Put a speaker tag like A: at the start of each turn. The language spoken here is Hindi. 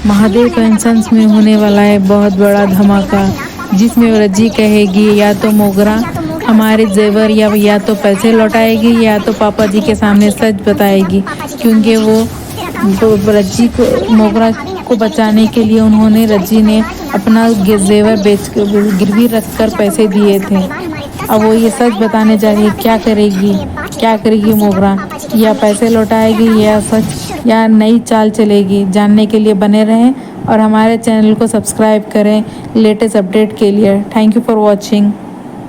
A: महादेव पेंशन्स में होने वाला है बहुत बड़ा धमाका, जिसमें रज्जी कहेगी या तो मोगरा हमारे जेवर या तो पैसे लौटाएगी या तो पापा जी के सामने सच बताएगी, क्योंकि वो रज्जी को मोगरा को बचाने के लिए उन्होंने रज्जी ने अपना जेवर बेच गिरवी रख कर पैसे दिए थे। अब वो ये सच बताने जा रही है, क्या करेगी मोगरा, या पैसे लौटाएगी या सच या नई चाल चलेगी। जानने के लिए बने रहें और हमारे चैनल को सब्सक्राइब करें लेटेस्ट अपडेट के लिए। Thank you for watching.